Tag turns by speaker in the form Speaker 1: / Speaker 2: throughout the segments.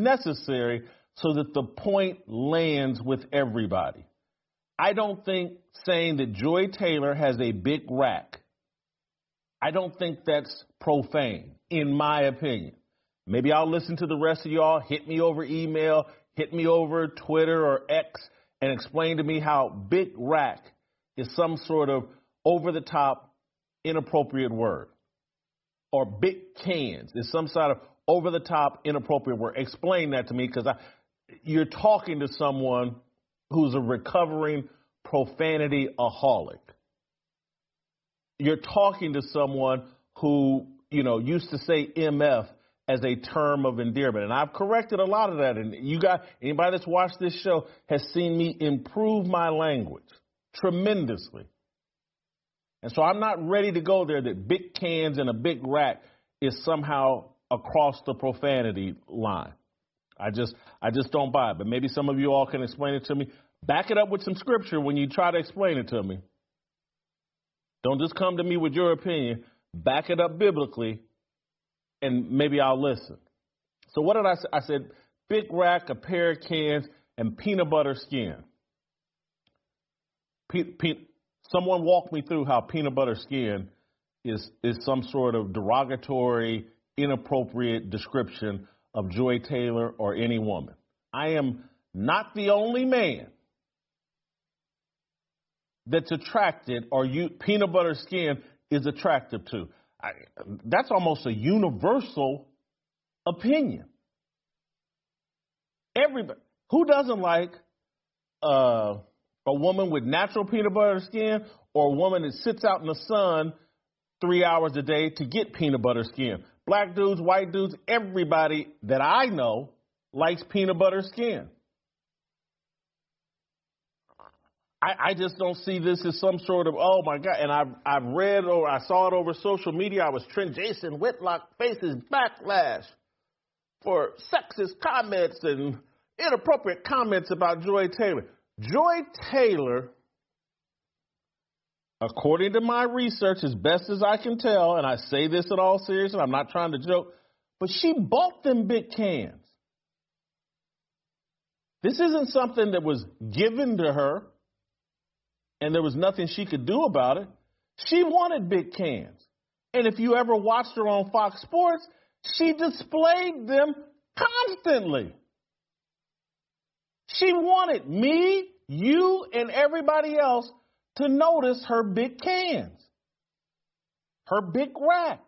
Speaker 1: necessary so that the point lands with everybody. I don't think saying that Joy Taylor has a big rack, I don't think that's profane, in my opinion. Maybe I'll listen to the rest of y'all, hit me over email, hit me over Twitter or X, and explain to me how big rack is some sort of over-the-top, inappropriate word. Or big cans is some sort of over-the-top, inappropriate word. Explain that to me, because you're talking to someone who's a recovering profanity-aholic. You're talking to someone who, used to say MF as a term of endearment. And I've corrected a lot of that. And anybody that's watched this show has seen me improve my language tremendously. And so I'm not ready to go there that big cans and a big rack is somehow across the profanity line. I just don't buy it. But maybe some of you all can explain it to me. Back it up with some scripture when you try to explain it to me. Don't just come to me with your opinion. Back it up biblically, and maybe I'll listen. So what did I say? I said big rack, a pair of cans, and peanut butter skin. Someone walk me through how peanut butter skin is some sort of derogatory, inappropriate description of Joy Taylor or any woman. I am not the only man that's attracted or peanut butter skin is attractive to. That's almost a universal opinion. Everybody. Who doesn't like a woman with natural peanut butter skin or a woman that sits out in the sun 3 hours a day to get peanut butter skin? Black dudes, white dudes, everybody that I know likes peanut butter skin. I just don't see this as some sort of, oh, my God. And I've read or I saw it over social media. I was trending. Jason Whitlock faces backlash for sexist comments and inappropriate comments about Joy Taylor. Joy Taylor, according to my research, as best as I can tell, and I say this in all seriousness, I'm not trying to joke, but she bought them big cans. This isn't something that was given to her, and there was nothing she could do about it. She wanted big cans. And if you ever watched her on Fox Sports, she displayed them constantly. She wanted me, you, and everybody else to notice her big cans, her big rack.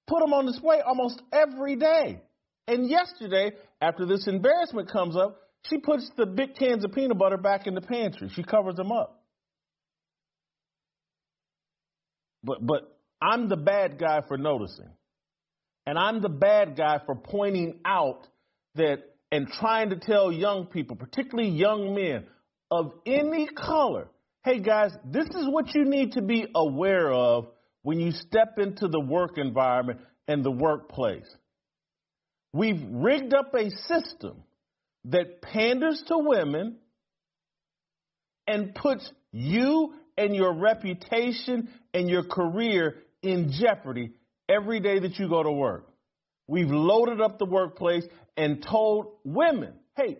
Speaker 1: Put them on display almost every day. And yesterday, after this embarrassment comes up, she puts the big cans of peanut butter back in the pantry. She covers them up. But I'm the bad guy for noticing. And I'm the bad guy for pointing out that and trying to tell young people, particularly young men of any color, hey, guys, this is what you need to be aware of when you step into the work environment and the workplace. We've rigged up a system that panders to women and puts you and your reputation and your career in jeopardy every day that you go to work. We've loaded up the workplace and told women, hey,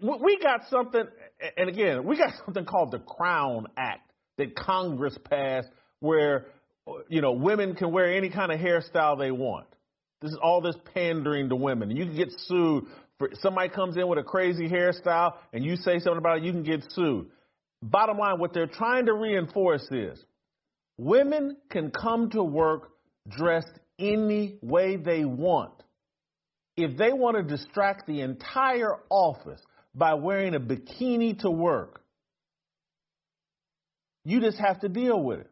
Speaker 1: we got something, and again, we got something called the Crown Act that Congress passed where, women can wear any kind of hairstyle they want. This is all this pandering to women. You can get sued. Somebody comes in with a crazy hairstyle and you say something about it, you can get sued. Bottom line, what they're trying to reinforce is women can come to work dressed any way they want. If they want to distract the entire office by wearing a bikini to work, you just have to deal with it.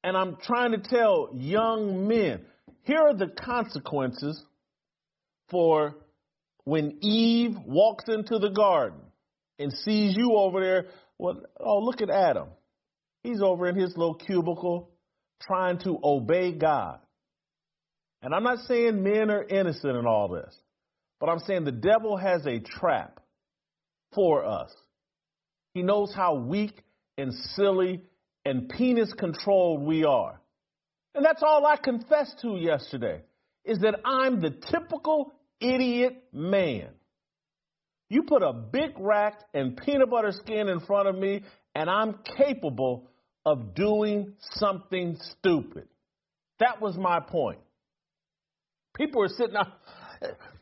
Speaker 1: And I'm trying to tell young men, here are the consequences for when Eve walks into the garden and sees you over there. Well, oh, look at Adam. He's over in his little cubicle trying to obey God. And I'm not saying men are innocent in all this, but I'm saying the devil has a trap for us. He knows how weak and silly and penis-controlled we are. And that's all I confessed to yesterday, is that I'm the typical idiot man. You put a big rack and peanut butter skin in front of me, and I'm capable of doing something stupid. That was my point. People are sitting out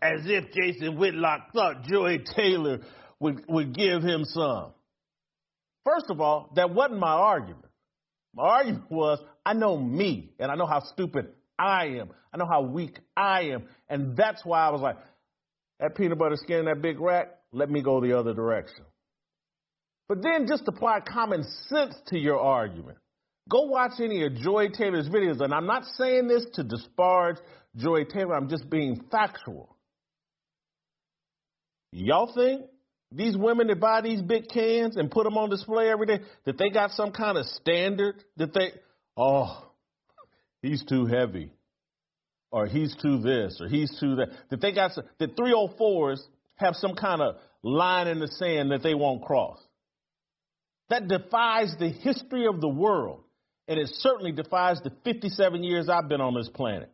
Speaker 1: as if Jason Whitlock thought Joy Taylor would give him some. First of all, that wasn't my argument. My argument was, I know me, and I know how stupid I am. I know how weak I am. And that's why I was like, that peanut butter skin, that big rack, let me go the other direction. But then just apply common sense to your argument. Go watch any of Joy Taylor's videos. And I'm not saying this to disparage Joy Taylor. I'm just being factual. Y'all think these women that buy these big cans and put them on display every day, that they got some kind of standard that he's too heavy, or he's too this, or he's too that, that 304s have some kind of line in the sand that they won't cross? That defies the history of the world, and it certainly defies the 57 years I've been on this planet.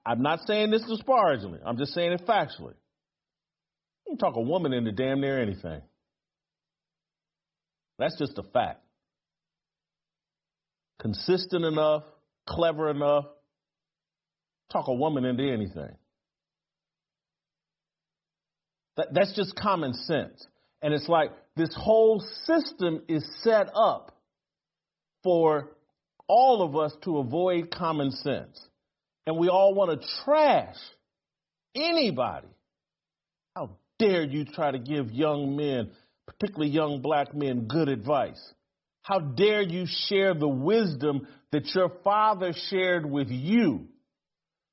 Speaker 1: I'm not saying this disparagingly. I'm just saying it factually. You can talk a woman into damn near anything. That's just a fact. Consistent enough, clever enough, talk a woman into anything. That's just common sense. And it's like this whole system is set up for all of us to avoid common sense. And we all want to trash anybody. How dare you try to give young men, particularly young black men, good advice? How dare you share the wisdom that your father shared with you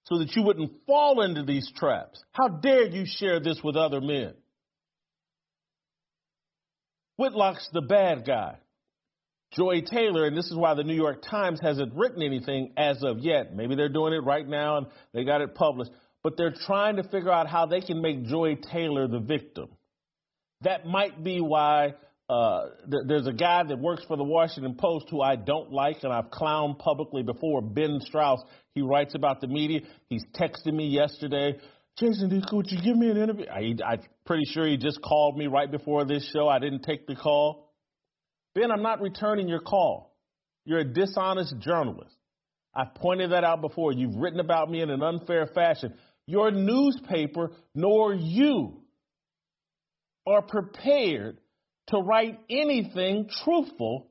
Speaker 1: so that you wouldn't fall into these traps? How dare you share this with other men? Whitlock's the bad guy. Joy Taylor, and this is why the New York Times hasn't written anything as of yet. Maybe they're doing it right now and they got it published. But they're trying to figure out how they can make Joy Taylor the victim. That might be why there's a guy that works for the Washington Post who I don't like, and I've clowned publicly before, Ben Strauss. He writes about the media. He's texted me yesterday, Jason, could you give me an interview? I'm pretty sure he just called me right before this show. I didn't take the call. Ben, I'm not returning your call. You're a dishonest journalist. I've pointed that out before. You've written about me in an unfair fashion. Your newspaper nor you are prepared to write anything truthful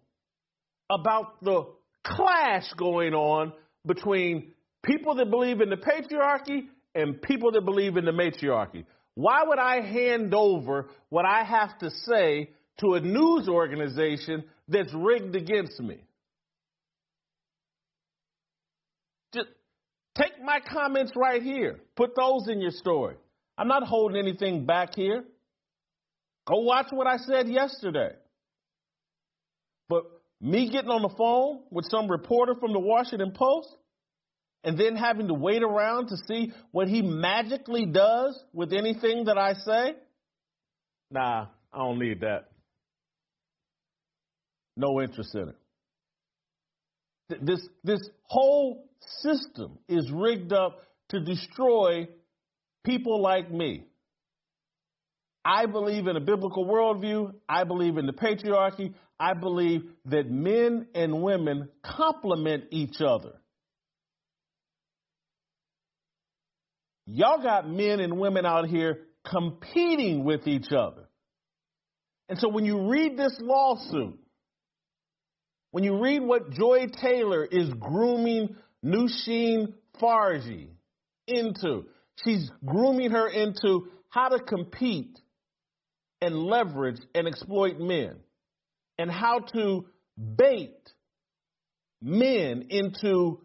Speaker 1: about the clash going on between people that believe in the patriarchy and people that believe in the matriarchy. Why would I hand over what I have to say to a news organization that's rigged against me? Just take my comments right here. Put those in your story. I'm not holding anything back here. Go watch what I said yesterday. But me getting on the phone with some reporter from the Washington Post and then having to wait around to see what he magically does with anything that I say? Nah, I don't need that. No interest in it. This whole system is rigged up to destroy people like me. I believe in a biblical worldview. I believe in the patriarchy. I believe that men and women complement each other. Y'all got men and women out here competing with each other. And so when you read this lawsuit, when you read what Joy Taylor is grooming Nusheen Farji into, she's grooming her into how to compete and leverage and exploit men, and how to bait men into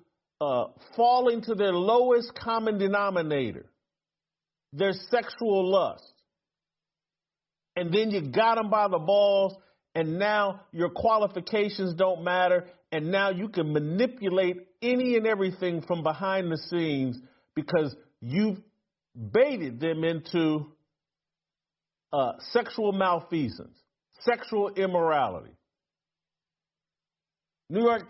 Speaker 1: falling to their lowest common denominator, their sexual lust. And then you got them by the balls, and now your qualifications don't matter, and now you can manipulate any and everything from behind the scenes because you've baited them into sexual malfeasance, sexual immorality. New York